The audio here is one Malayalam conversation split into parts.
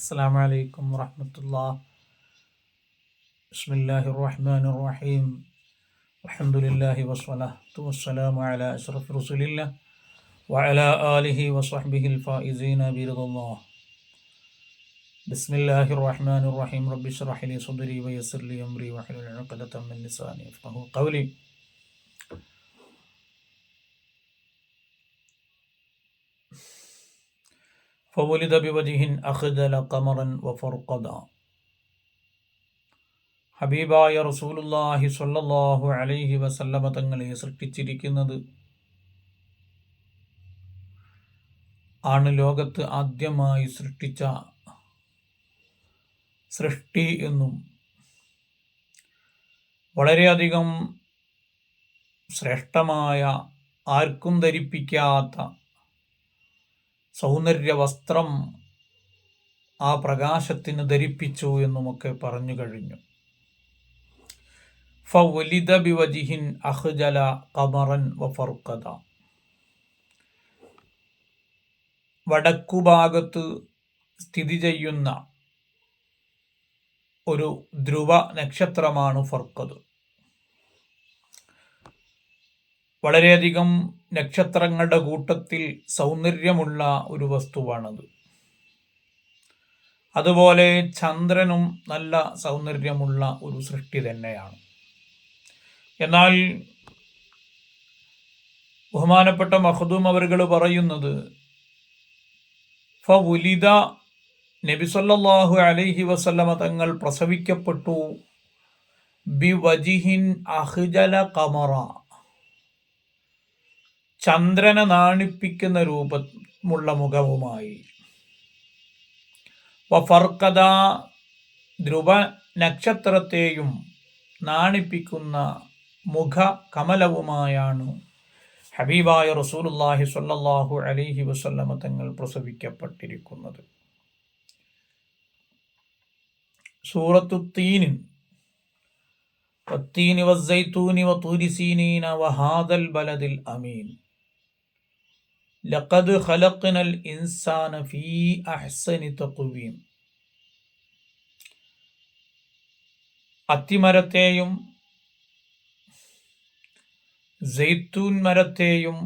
السلام عليكم ورحمة الله. بسم الله الرحمن الرحيم. الحمد لله والصلاة والسلام على أشرف رسول الله وعلى آله وصحبه الفائزين برضا الله. بسم الله الرحمن الرحيم. رب اشرح لي صدري ويسر لي أمري واحلل عقدة من لساني يفقهوا قولي. فولد بوجه أخجل قمرا وفرقدا. ഹബീബായ റസൂലുള്ളാഹി സ്വല്ലല്ലാഹു അലൈഹി വസല്ലമ തങ്ങളെ സൃഷ്ടിച്ചിരിക്കുന്നത് ആണ് ലോകത്ത് ആദ്യമായി സൃഷ്ടിച്ച സൃഷ്ടി എന്നും വളരെയധികം ശ്രേഷ്ഠമായ ആർക്കും ധരിപ്പിക്കാത്ത സൗന്ദര്യ വസ്ത്രം ആ പ്രകാശത്തിന് ധരിപ്പിച്ചു എന്നുമൊക്കെ പറഞ്ഞു കഴിഞ്ഞു. ഫവലിദ ബിവജിഹിൻ അഖ്ജല ഖമറൻ വഫർഖദ. വടക്കുഭാഗത്ത് സ്ഥിതി ചെയ്യുന്ന ഒരു ധ്രുവ നക്ഷത്രമാണ് ഫർഖദ്. വളരെയധികം നക്ഷത്രങ്ങളുടെ കൂട്ടത്തിൽ സൗന്ദര്യമുള്ള ഒരു വസ്തുവാണത്. അതുപോലെ ചന്ദ്രനും നല്ല സൗന്ദര്യമുള്ള ഒരു സൃഷ്ടി തന്നെയാണ്. എന്നാൽ ബഹുമാനപ്പെട്ട മഖ്ദൂം അവറുകൾ പറയുന്നത് ഫവുലിദ, നബി സല്ലല്ലാഹു അലൈഹി വസല്ലമ തങ്ങൾ പ്രസവിക്കപ്പെട്ടു ബിവജിഹിൻ അഖ്ജല ഖമറ, ചന്ദ്രനെ നാണിപ്പിക്കുന്ന രൂപമുള്ള മുഖവുമായി, വഫർഖദ, ധ്രുവ നക്ഷത്രത്തെയും നാണിപ്പിക്കുന്ന മുഖ കമലവുമായാണ് ഹബീബായ റസൂലുള്ളാഹി സ്വല്ലല്ലാഹു അലൈഹി വസല്ലമ തങ്ങൾ പ്രസവിക്കപ്പെട്ടിരിക്കുന്നത്. സൂറത്തു തീൻ, വത്തീനി വസ്സൈത്തൂനി വതൂരി സീനീന വഹാദൽ ബലദിൽ അമീൻ ലഖദ് ഖലഖ്നൽ ഇൻസാന ഫീ അഹ്സനി തഖ്വീം. അത്തിമരത്തെയും സൈത്തൂൻ മരത്തെയും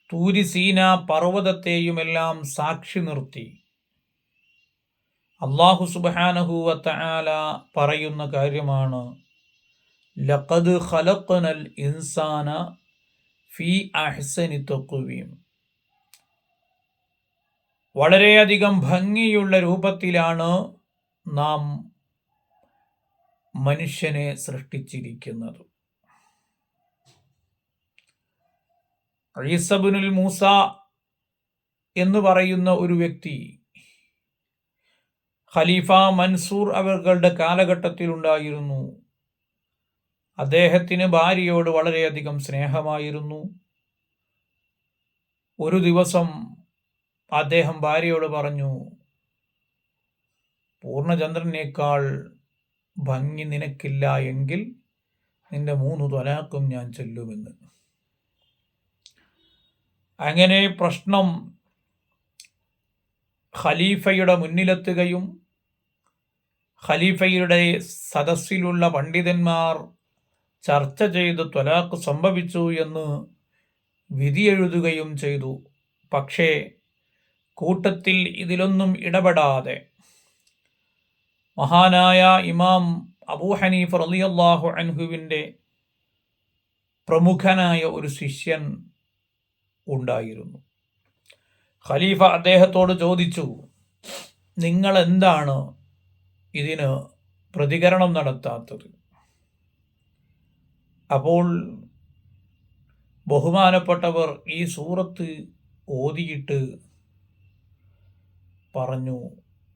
തൂരി സീന പർവ്വതത്തെയുമെല്ലാം സാക്ഷി നിർത്തി അല്ലാഹു സുബ്ഹാനഹു വ തആല പറയുന്ന കാര്യമാണ് ലഖദ് ഖലഖ്നൽ ഇൻസാന ഫീ അഹ്സനി തഖ്വീം. വളരെയധികം ഭംഗിയുള്ള രൂപത്തിലാണ് നാം മനുഷ്യനെ സൃഷ്ടിച്ചിരിക്കുന്നത്. ഈസ ഇബ്നുൽ മൂസ എന്ന് പറയുന്ന ഒരു വ്യക്തി ഖലീഫ മൻസൂർ അവരുടെ കാലഘട്ടത്തിൽ ഉണ്ടായിരുന്നു. അദ്ദേഹത്തിന് ഭാര്യയോട് വളരെയധികം സ്നേഹമായിരുന്നു. ഒരു ദിവസം അദ്ദേഹം ഭാര്യയോട് പറഞ്ഞു, പൂർണ്ണചന്ദ്രനേക്കാൾ ഭംഗി നിനക്കില്ല എങ്കിൽ നിന്റെ 3 ത്വലാഖും ഞാൻ ചൊല്ലുമെന്ന്. അങ്ങനെ പ്രശ്നം ഖലീഫയുടെ മുന്നിലെത്തുകയും ഖലീഫയുടെ സദസ്സിലുള്ള പണ്ഡിതന്മാർ ചർച്ച ചെയ്ത് ത്വലാഖ് സംഭവിച്ചു എന്ന് വിധിയെഴുതുകയും ചെയ്തു. പക്ഷേ കൂട്ടത്തിൽ ഇതിലൊന്നും ഇടപെടാതെ മഹാനായ ഇമാം അബൂ ഹനീഫ റളിയല്ലാഹു അൻഹുവിൻ്റെ പ്രമുഖനായ ഒരു ശിഷ്യൻ ഉണ്ടായിരുന്നു. ഖലീഫ അദ്ദേഹത്തോട് ചോദിച്ചു, നിങ്ങൾ എന്താണ് ഇതിന് പ്രതികരണം നടത്താത്തത്? അപ്പോൾ ബഹുമാനപ്പെട്ടവർ ഈ സൂറത്ത് ഓതിയിട്ട് പറഞ്ഞു,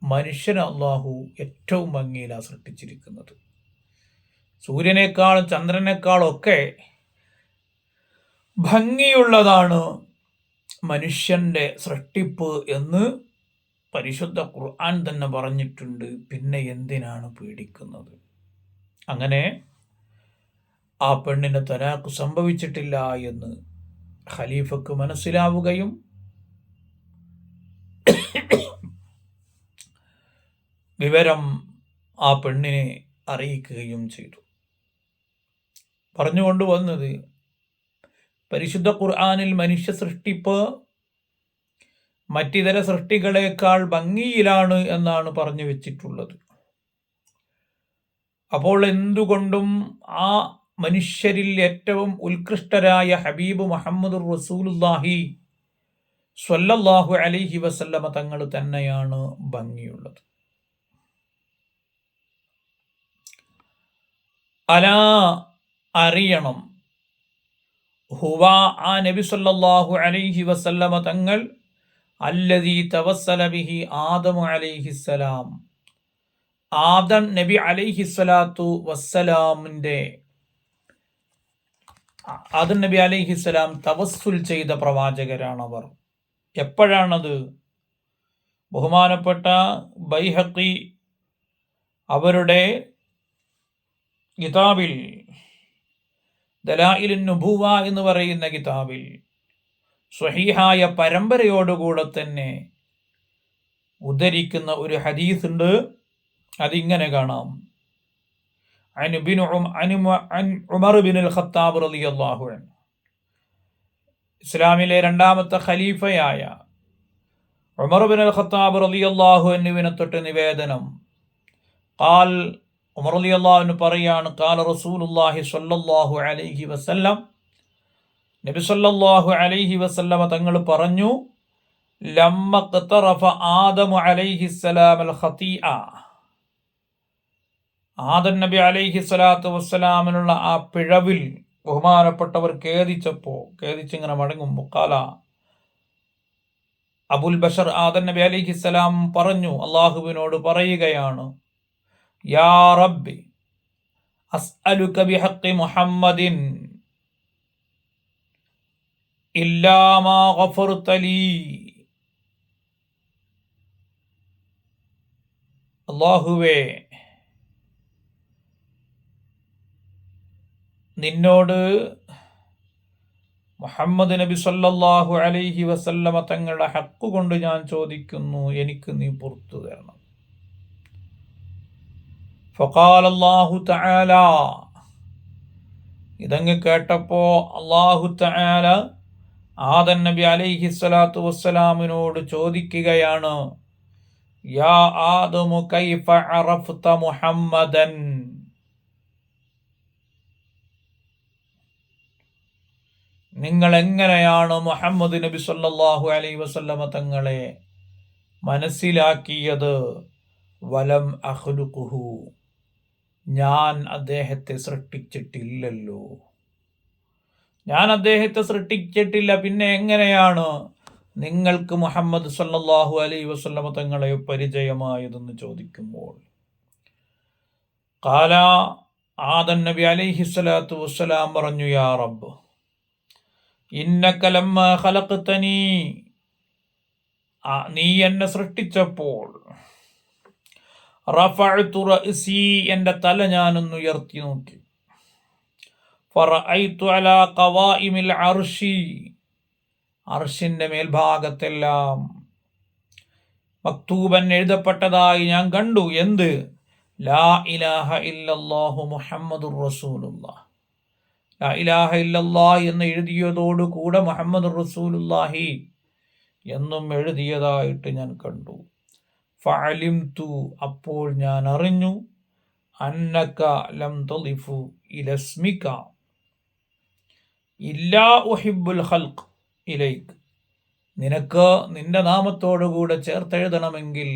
മനുഷ്യനെ അല്ലാഹു ഏറ്റവും ഭംഗിയിലാണ് സൃഷ്ടിച്ചിരിക്കുന്നത്. സൂര്യനേക്കാളും ചന്ദ്രനേക്കാളൊക്കെ ഭംഗിയുള്ളതാണ് മനുഷ്യൻ്റെ സൃഷ്ടിപ്പ് എന്ന് പരിശുദ്ധ ഖുർആൻ തന്നെ പറഞ്ഞിട്ടുണ്ട്. പിന്നെ എന്തിനാണ് പേടിക്കുന്നത്? അങ്ങനെ ആ പെണ്ണിന് തലാഖ് സംഭവിച്ചിട്ടില്ല എന്ന് ഖലീഫക്ക് മനസ്സിലാവുകയും വിവരം ആ പെണ്ണിനെ അറിയിക്കുകയും ചെയ്തു. പറഞ്ഞുകൊണ്ടുവന്നത്, പരിശുദ്ധ ഖുർആനിൽ മനുഷ്യ സൃഷ്ടിപ്പ് മറ്റിതര സൃഷ്ടികളേക്കാൾ ഭംഗിയിലാണ് എന്നാണ് പറഞ്ഞു വെച്ചിട്ടുള്ളത്. അപ്പോൾ എന്തുകൊണ്ടും ആ മനുഷ്യരിൽ ഏറ്റവും ഉത്കൃഷ്ടരായ ഹബീബ് മുഹമ്മദുർ റസൂലുള്ളാഹി സ്വല്ലല്ലാഹു അലൈഹി വസല്ലമ തങ്ങൾ തന്നെയാണ് ഭംഗിയുള്ളത്. അലാ, അറിയണം, ഹുവ, ആ നബി സല്ലല്ലാഹു അലൈഹി വസല്ലമ തങ്ങൾ, അല്ലദീ തവസ്സല ബിഹി ആദമു അലൈഹിസ്സലാം, ആദം നബി അലൈഹിസ്സലാത്തു വസ്സലാമിൻ്റെ, ആദം നബി അലൈഹിസ്സലാം തവസ്സുൽ ചെയ്ത പ്രവാചകരാണവർ. എപ്പോഴാണത്? ബഹുമാനപ്പെട്ട ബൈഹഖി അവരുടെ കിതാബിൽ, ദലായിലുൻ നുബുവ എന്ന് പറയുന്ന കിതാബിൽ, സ്വഹീഹായ പരമ്പരയോടുകൂടെ തന്നെ ഉദ്ധരിക്കുന്ന ഒരു ഹദീസ് ഉണ്ട്. അതിങ്ങനെ കാണാം. ഉമർ ബിനുൽ ഖത്താബ് റളിയല്ലാഹു അൻഹു, ഇസ്ലാമിലെ രണ്ടാമത്തെ ഖലീഫയായ ഉമർ ബിനുൽ ഖത്താബ് റളിയല്ലാഹു അൻഹുവിനെ തൊട്ട് നിവേദനം. ഖാൽ, ഉമർ റളിയല്ലാഹു അൻഹു പറയാണ്, ഖാല റസൂലുള്ളാഹി സ്വല്ലല്ലാഹു അലൈഹി വസല്ലം, നബി സ്വല്ലല്ലാഹു അലൈഹി വസല്ലമ തങ്ങൾ പറഞ്ഞു, ലമ്മ ഖതറഫ ആദമു അലൈഹിസ്സലാം അൽ ഖതീഅ, ആദം നബി അലൈഹി സ്വലാത്തു വസ്സലാമിനുള്ള ആ പിഴവിൽ ബഹുമാനപ്പെട്ടവർ ഖേദിച്ചിങ്ങനെ മടങ്ങുമ്പോൾ, ഖാല, അബുൽ ബഷർ ആദം നബി അലൈഹിസ്സലാം പറഞ്ഞു, അള്ളാഹുവിനോട് പറയുകയാണ്, യാ റബ്ബി അസ്അലുക ബിഹഖി മുഹമ്മദിൻ ഇല്ലാ മാ ഗഫർത ലീ, അല്ലാഹുവേ, നിന്നോട് മുഹമ്മദ് നബി സല്ലല്ലാഹു അലൈഹി വസല്ലമ തങ്ങളുടെ ഹക്ക് കൊണ്ട് ഞാൻ ചോദിക്കുന്നു, എനിക്ക് നീ പുറത്തു തരണം. ഫഖാല അല്ലാഹു തആല, ഇതങ്ങ് കേട്ടപ്പോ അല്ലാഹു തആല ആദം നബി അലൈഹി സ്വലാത്തു വസ്സലാമിനോട് ചോദിക്കുകയാണ്, യാ ആദമു കൈഫ അറഫ്ത മുഹമ്മദൻ, നിങ്ങൾ എങ്ങനെയാണ് മുഹമ്മദ് നബി സല്ലല്ലാഹു അലൈഹി വസല്ലമ തങ്ങളെ മനസ്സിലാക്കിയത്? വലം അഖ്ലുഖുഹു, ഞാൻ അദ്ദേഹത്തെ സൃഷ്ടിച്ചിട്ടില്ലല്ലോ, ഞാൻ അദ്ദേഹത്തെ സൃഷ്ടിച്ചിട്ടില്ല, പിന്നെ എങ്ങനെയാണ് നിങ്ങൾക്ക് മുഹമ്മദ് സല്ലല്ലാഹു അലൈഹി വസല്ലമ തങ്ങളെ പരിചയമായതെന്ന് ചോദിക്കുമ്പോൾ, ഖാല, ആദം നബി അലൈഹി സ്വലാത്തു വസ്സലാം പറഞ്ഞു, യാ റബ്ബ് ഇന്നക ലമ്മ ഖലഖ്തനീ, നീ എന്നെ സൃഷ്ടിച്ചപ്പോൾ, റഫഅതു റഅസി, എൻ്റെ തല ഞാനൊന്ന് ഉയർത്തി നോക്കി, ഫറഅയ്തു അലാ ഖവായിമിൽ അർശി, അർശിൻ്റെ മേൽഭാഗത്തെല്ലാം മക്തൂബൻ, എഴുതപ്പെട്ടതായി ഞാൻ കണ്ടു. എന്ത്? ലാ ഇലാഹ ഇല്ലല്ലാഹു മുഹമ്മദുർ റസൂലുള്ളാഹ്, ലാ ഇലാഹ ഇല്ലല്ലാഹ് എന്ന് എഴുതിയതോടുകൂടെ മുഹമ്മദുർ റസൂലുള്ളാഹി എന്നും എഴുതിയതായിട്ട് ഞാൻ കണ്ടു. ഫഅലിംതു, അപ്പോൾ ഞാൻ അറിഞ്ഞു, അന്നക ലം തളിഫു ഇലസ്മിക ഇല്ലാ ഉഹിബ്ബുൽ ഖൽഖ് ഇലൈക്, നിനക്ക് നിന്റെ നാമത്തോടുകൂടെ ചേർത്തെഴുതണമെങ്കിൽ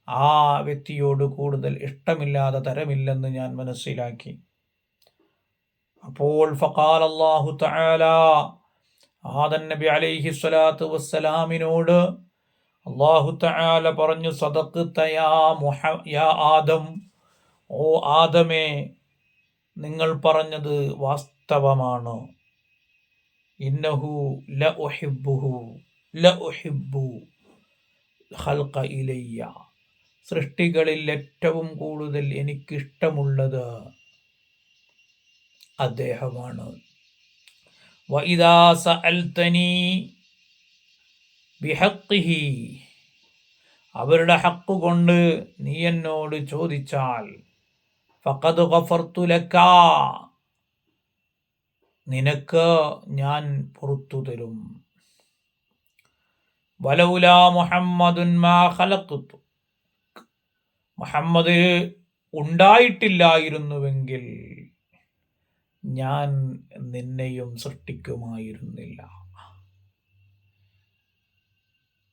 ആ വ്യക്തിയോട് കൂടുതൽ ഇഷ്ടമില്ലാതെ തരമില്ലെന്ന് ഞാൻ മനസ്സിലാക്കി. അപ്പോൾ ഫഖാല അല്ലാഹു തആല, ആദം നബി അലൈഹി സ്വലാത്തു വസ്സലാമിനോട് അല്ലാഹു തആല പറഞ്ഞു, സദഖ്ത യാ ആദം, ഓ ആദമേ, നിങ്ങൾ പറഞ്ഞത് വാസ്തവമാണ്. ഇന്നഹു ലഉഹിബ്ബു ഖൽഖ ഇലയ്യ, സൃഷ്ടികളിൽ ഏറ്റവും കൂടുതൽ എനിക്കിഷ്ടമുള്ളത് അദ്ദേഹമാണ്. വഇദാ സഅൽതനി ബിഹഖ്ഖിഹി, അവരുടെ ഹക്ക് കൊണ്ട് നീ എന്നോട് ചോദിച്ചാൽ ഫഖദ് ഗഫർതു ലക, നിനക്ക് ഞാൻ പുറത്തു തരും. വലൗലാ മുഹമ്മദുൻ മാ ഖലഖ്തു, മുഹമ്മദ് ഉണ്ടായിട്ടില്ലായിരുന്നുവെങ്കിൽ ഞാൻ നിന്നെയും സൃഷ്ടിക്കുമായിരുന്നില്ല.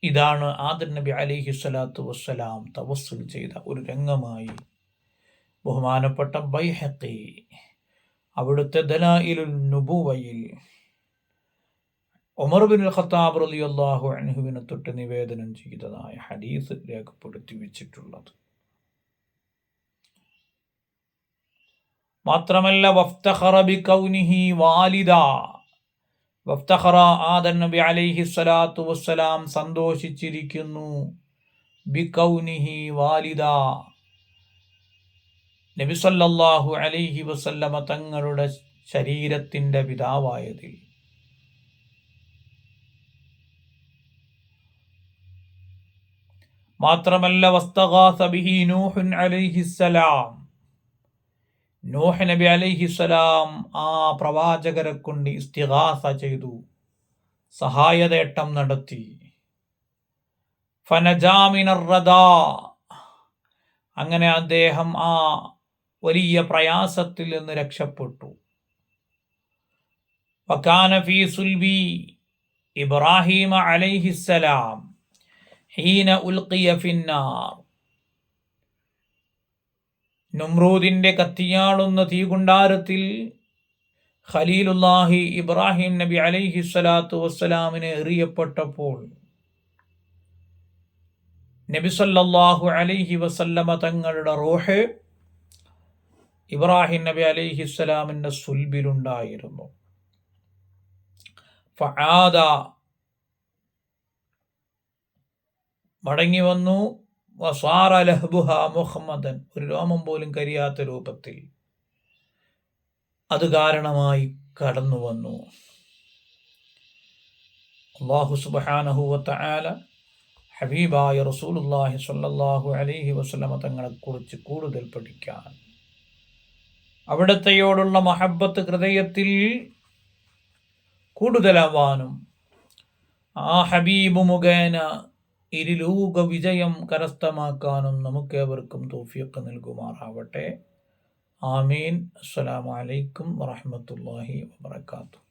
ഇതാണ് ആദം നബി അലൈഹി സ്വലാത്തു വസ്സലാം തവസ്സുൽ ചെയ്ത ഒരു രംഗമായി ബഹുമാനപ്പെട്ട ബൈഹഖി അവിടുത്തെ ദലായിലുൻ നുബുവയിൽ ഉമർ ബിൻ ഖത്താബ് റളിയല്ലാഹു അൻഹുവിനെ തൊട്ട് നിവേദനം ചെയ്തതായ ഹദീസ് രേഖപ്പെടുത്തി വെച്ചിട്ടുള്ളത്. മാത്രമല്ല വഫ്തഖറ ബികൗനിഹി വാലിദ, വഫ്തഖറ ആദം നബി അലൈഹി സ്വലാത്തു വസ്സലാം സന്തോഷിച്ചിരിക്കുന്നു ബികൗനിഹി വാലിദ, നബി സല്ലല്ലാഹു അലൈഹി വസല്ലമ തങ്ങളുടെ ശരീരത്തിന്റെ പിതാവായതിൽ. മാത്രമല്ല വസ്തഗാസ ബിഹി നൂഹ് അലൈഹിസ്സലാം, നൂഹ് നബി അലൈഹിസ്സലാം ആ പ്രവാചകരെ കൊണ്ട് ഇസ്തിഗാസ ചെയ്തു, സഹായതേട്ടം നടത്തി. ഫനജാ മിനർ റദാ, അങ്ങനെ അദ്ദേഹം ആ വലിയ പ്രയാസത്തിൽ നിന്ന് രക്ഷപ്പെട്ടു. വകാന ഫീ സുൽബി ഇബ്രാഹിം അലൈഹിസ്സലാം ഹീന ഉൽഖിയ ഫിന്നാർ, നമ്രൂദിന്റെ കത്തിയാളുന്ന തീകുണ്ടാരത്തിൽ ഖലീലുല്ലാഹി ഇബ്രാഹിം നബി അലൈഹി സ്വലാത്തു വസ്സലാമിന് എറിയപ്പെട്ടപ്പോൾ നബി സല്ലല്ലാഹു അലൈഹി വസല്ലമ തങ്ങളുടെ റൂഹ് ഇബ്രാഹിം നബി അലൈഹി സ്വലാമിന്റെ സുൽബിലുണ്ടായിരുന്നു. ഫആദ, മടങ്ങി വന്നു. വസാറ ലഹ്ബുഹ മുഹമ്മദൻ, ഒരു രോമം പോലും കരിയാത്ത രൂപത്തിൽ അത് കാരണമായി കടന്നു വന്നു. അല്ലാഹു സുബ്ഹാനഹു വ തആല ഹബീബായ റസൂലുള്ളാഹി സ്വല്ലല്ലാഹു അലൈഹി വസല്ലമ തങ്ങളെക്കുറിച്ച് കൂടുതൽ പഠിക്കാൻ, അവിടത്തെയോടുള്ള മഹബ്ബത്ത് ഹൃദയത്തിൽ കൂടുതലാവാനും ആ ഹബീബ് മുഖേന ഇരുലോക വിജയം കരസ്ഥമാക്കാനും നമുക്കേവർക്കും തൗഫീഖ് നൽകുമാറാവട്ടെ. ആമീൻ. അസ്സലാമു അലൈക്കും വറഹ്മത്തുള്ളാഹി വബറകാതുഹു.